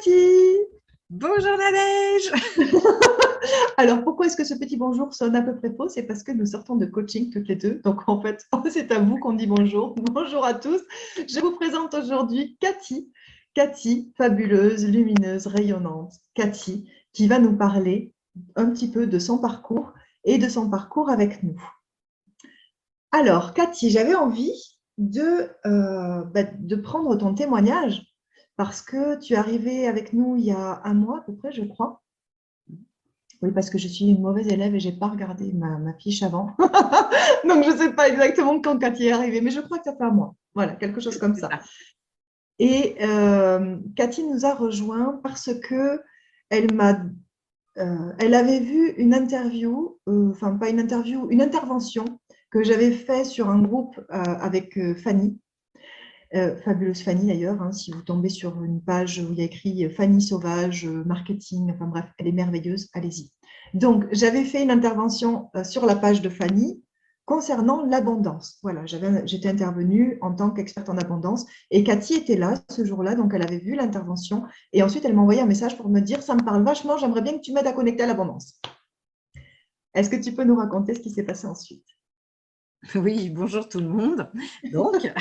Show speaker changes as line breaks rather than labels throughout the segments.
Cathy.
Bonjour Nadège.
Alors, pourquoi est-ce que ce petit bonjour sonne à peu près faux? C'est parce que nous sortons de coaching toutes les deux. Donc, en fait, c'est à vous qu'on dit bonjour. Bonjour à tous. Je vous présente aujourd'hui Cathy. Cathy, fabuleuse, lumineuse, rayonnante. Cathy, qui va nous parler un petit peu de son parcours et de son parcours avec nous. Alors, Cathy, j'avais envie de prendre ton témoignage parce que tu es arrivée avec nous il y a un mois à peu près, je crois. Oui, parce que je suis une mauvaise élève et je n'ai pas regardé ma fiche avant. Donc, je ne sais pas exactement quand Cathy est arrivée, mais je crois que ça fait un mois. Voilà, quelque chose comme ça. Et Cathy nous a rejoints parce que elle avait vu une interview, enfin pas une interview, une intervention que j'avais faite sur un groupe avec Fanny. Fabuleuse Fanny d'ailleurs, hein, si vous tombez sur une page où il y a écrit Fanny Sauvage, marketing, enfin bref, elle est merveilleuse, allez-y. Donc, j'avais fait une intervention sur la page de Fanny concernant l'abondance. Voilà, j'étais intervenue en tant qu'experte en abondance et Cathy était là ce jour-là, donc elle avait vu l'intervention et ensuite elle m'a envoyé un message pour me dire « ça me parle vachement, j'aimerais bien que tu m'aides à connecter à l'abondance ». Est-ce que tu peux nous raconter ce qui s'est passé ensuite?
Oui, bonjour tout le monde. Donc,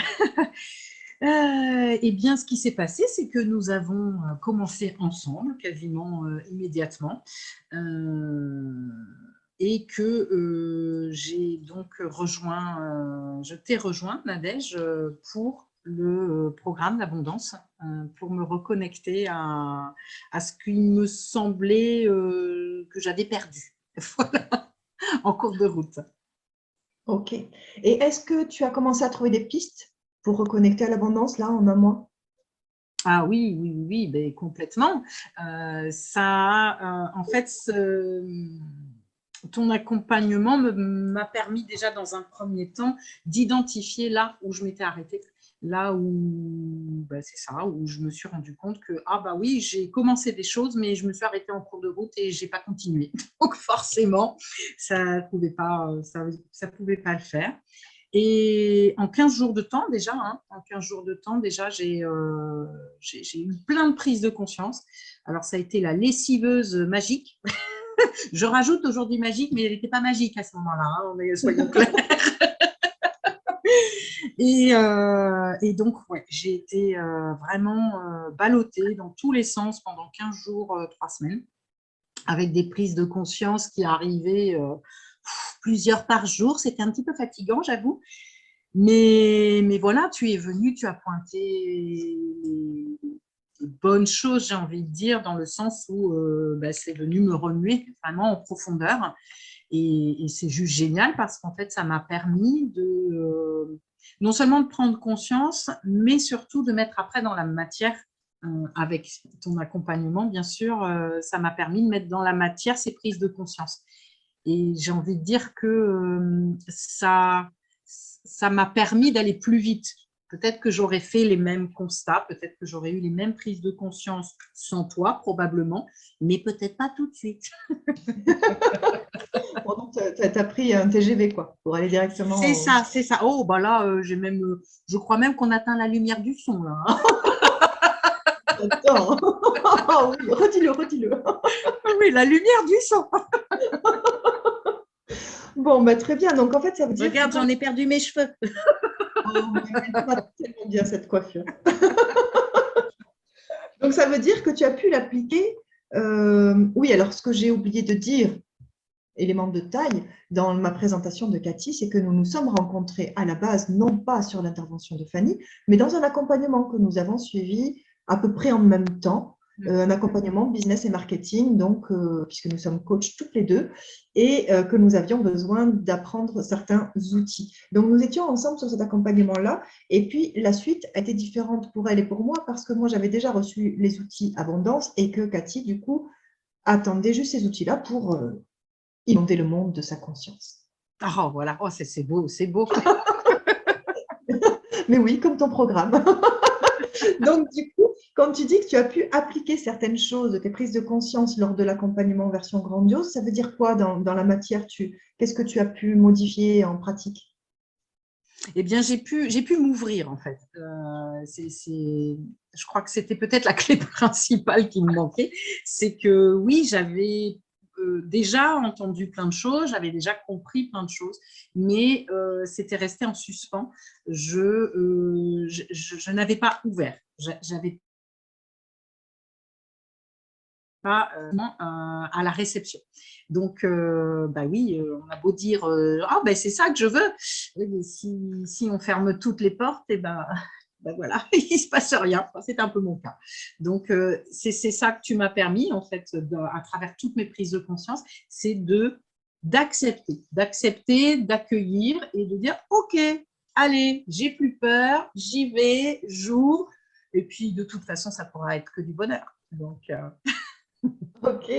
eh bien, ce qui s'est passé, c'est que nous avons commencé ensemble, quasiment immédiatement, et que j'ai donc rejoint, je t'ai rejoint, Nadège, pour le programme d'abondance, pour me reconnecter à ce qui me semblait que j'avais perdu. Voilà, en cours de route.
Ok. Et est-ce que tu as commencé à trouver des pistes pour reconnecter à l'abondance, là, en un mois?
Ah oui, oui, oui, ben, complètement. En fait, ton accompagnement m'a permis déjà dans un premier temps d'identifier là où je m'étais arrêtée, là où, ben, c'est ça, où je me suis rendu compte que, ah bah oui, j'ai commencé des choses, mais je me suis arrêtée en cours de route et j'ai pas continué. Donc forcément, ça pouvait pas, ça pouvait pas le faire. Et en 15 jours de temps déjà, j'ai eu plein de prises de conscience. Alors, ça a été la lessiveuse magique. Je rajoute aujourd'hui magique, mais elle n'était pas magique à ce moment-là, hein, soyons clairs. Et donc, ouais, j'ai été vraiment ballottée dans tous les sens pendant 15 jours, 3 semaines, avec des prises de conscience qui arrivaient plusieurs par jour. C'était un petit peu fatigant, j'avoue. Mais voilà, tu es venu, tu as pointé les bonnes choses, j'ai envie de dire, dans le sens où c'est venu me remuer vraiment en profondeur. Et c'est juste génial parce qu'en fait, ça m'a permis de non seulement de prendre conscience, mais surtout de mettre après dans la matière, avec ton accompagnement, bien sûr, ça m'a permis de mettre dans la matière ces prises de conscience. Et j'ai envie de dire que ça m'a permis d'aller plus vite. Peut-être que j'aurais fait les mêmes constats, peut-être que j'aurais eu les mêmes prises de conscience sans toi, probablement, mais peut-être pas tout de suite.
Bon, donc, tu as pris un TGV quoi, pour aller directement
C'est ça, c'est ça. Oh, bah là, je crois même qu'on atteint la lumière du son, là.
Attends. Oui, redis-le, redis-le.
Oui, la lumière du son.
Bon, bah, très bien. Donc, en fait, ça veut dire
Regarde,
que…
j'en ai perdu mes cheveux.
Oh, elle va tellement bien, cette coiffure. Donc, ça veut dire que tu as pu l'appliquer. Oui, alors, ce que j'ai oublié de dire, élément de taille, dans ma présentation de Cathy, c'est que nous nous sommes rencontrés à la base, non pas sur l'intervention de Fanny, mais dans un accompagnement que nous avons suivi à peu près en même temps, un accompagnement business et marketing, donc, puisque nous sommes coachs toutes les deux, et que nous avions besoin d'apprendre certains outils. Donc, nous étions ensemble sur cet accompagnement-là, et puis la suite a été différente pour elle et pour moi, parce que moi, j'avais déjà reçu les outils abondance, et que Cathy, du coup, attendait juste ces outils-là pour inonder le monde de sa conscience.
Oh, voilà. Oh, c'est beau, c'est beau.
Mais oui, comme ton programme. Donc, du coup, quand tu dis que tu as pu appliquer certaines choses de tes prises de conscience lors de l'accompagnement version grandiose, ça veut dire quoi dans la matière? Qu'est-ce que tu as pu modifier en pratique?
Eh bien, j'ai pu m'ouvrir, en fait. Je crois que c'était peut-être la clé principale qui me manquait. C'est que oui, j'avais déjà entendu plein de choses, j'avais déjà compris plein de choses, mais c'était resté en suspens. Je n'avais pas ouvert. J'avais pas à la réception. Donc, bah oui, on a beau dire ah ben c'est ça que je veux. Oui, mais si on ferme toutes les portes, et ben voilà, il se passe rien. Enfin, c'est un peu mon cas. Donc, c'est ça que tu m'as permis en fait, à travers toutes mes prises de conscience, c'est d'accepter, d'accueillir et de dire ok, allez, j'ai plus peur, j'y vais, j'ouvre. Et puis de toute façon, ça pourra être que du bonheur. Donc
Ok.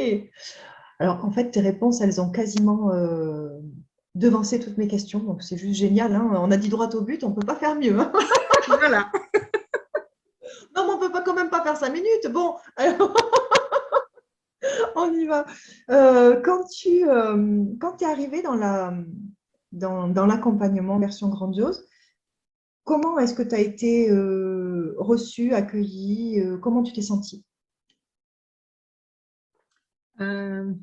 Alors, en fait, tes réponses, elles ont quasiment devancé toutes mes questions. Donc, c'est juste génial, hein. On a dit droit au but, on ne peut pas faire mieux, hein.
voilà.
Non, mais on ne peut pas, quand même pas faire 5 minutes. Bon, alors, on y va. Quand tu es arrivé dans l'accompagnement version grandiose, comment est-ce que tu as été reçu, accueilli, comment tu t'es senti?
Euh,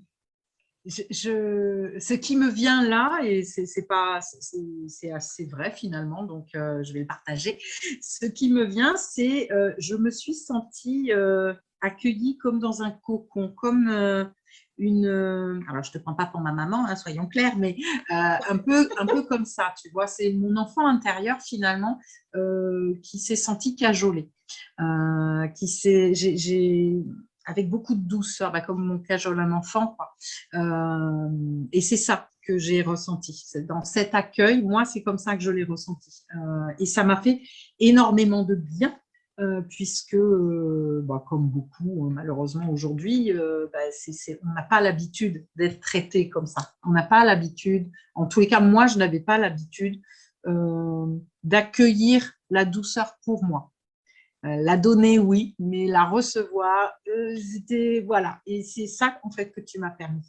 ce qui me vient là, et c'est assez vrai finalement, donc je vais le partager. Ce qui me vient, c'est je me suis sentie accueillie comme dans un cocon, comme alors je te prends pas pour ma maman, hein, soyons clairs, mais un peu comme ça, tu vois, c'est mon enfant intérieur finalement qui s'est senti cajolé, avec beaucoup de douceur, comme mon cajole un enfant, quoi. Et c'est ça que j'ai ressenti. Dans cet accueil, moi, c'est comme ça que je l'ai ressenti. Et ça m'a fait énormément de bien, puisque, comme beaucoup, hein, malheureusement, aujourd'hui, on n'a pas l'habitude d'être traité comme ça. On n'a pas l'habitude, en tous les cas, moi, je n'avais pas l'habitude d'accueillir la douceur pour moi. La donner, oui, mais la recevoir, c'était, voilà. Et c'est ça, en fait, que tu m'as permis.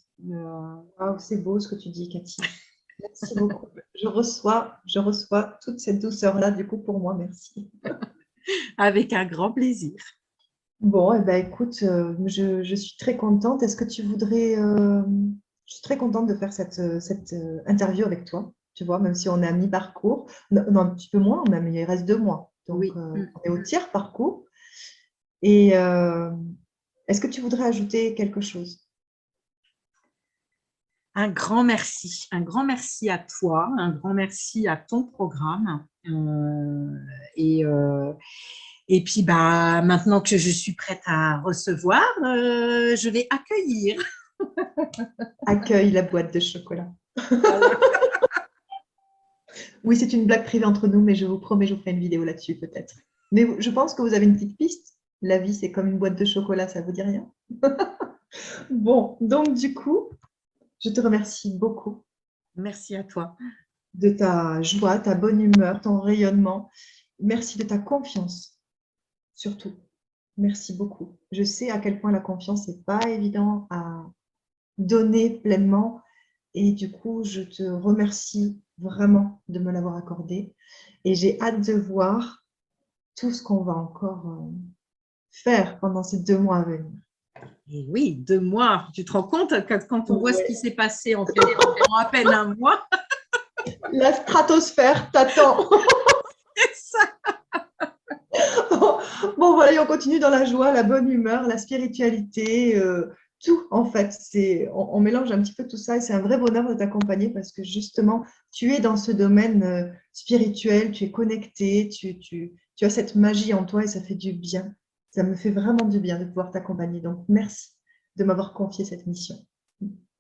Oh, c'est beau ce que tu dis, Cathy. Merci beaucoup. Je reçois toute cette douceur-là, du coup, pour moi. Merci.
Avec un grand plaisir.
Bon, eh ben, écoute, je suis très contente. Est-ce que tu voudrais... je suis très contente de faire cette interview avec toi, tu vois, même si on est à mi-parcours. Non, non, un petit peu moins, même, il reste 2 mois. Donc,
Oui.
on est au tiers parcours. Et est-ce que tu voudrais ajouter quelque chose?
Un grand merci. Un grand merci à toi, un grand merci à ton programme. Et, euh, et puis, maintenant que je suis prête à recevoir, je vais accueillir.
Accueille la boîte de chocolat.
Voilà.
Oui, c'est une blague privée entre nous, mais je vous promets, je vous ferai une vidéo là-dessus peut-être. Mais je pense que vous avez une petite piste. La vie, c'est comme une boîte de chocolat, ça vous dit rien? Bon, donc du coup, je te remercie beaucoup
Merci à toi.
de ta joie, ta bonne humeur, ton rayonnement. Merci de ta confiance, surtout. Merci beaucoup. Je sais à quel point la confiance n'est pas évident à donner pleinement. Et du coup, je te remercie vraiment de me l'avoir accordé. Et j'ai hâte de voir tout ce qu'on va encore faire pendant ces 2 mois à venir.
Et oui, 2 mois. Tu te rends compte quand on voit ce qui
Ouais.
s'est passé en à peine un mois,
La stratosphère t'attend.
c'est ça.
Bon, voilà, et on continue dans la joie, la bonne humeur, la spiritualité, tout en fait. On mélange un petit peu tout ça et c'est un vrai bonheur de t'accompagner parce que justement, tu es dans ce domaine spirituel, tu es connecté, tu as cette magie en toi et ça fait du bien. Ça me fait vraiment du bien de pouvoir t'accompagner. Donc, merci de m'avoir confié cette mission.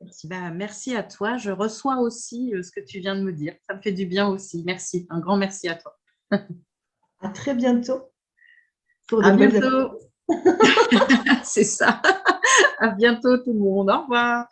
Merci.
Merci à toi. Je reçois aussi ce que tu viens de me dire. Ça me fait du bien aussi. Merci. Un grand merci à toi.
À très bientôt pour de
À
nouvelles
bientôt.
aventures.
C'est ça. À bientôt tout le monde. Au revoir.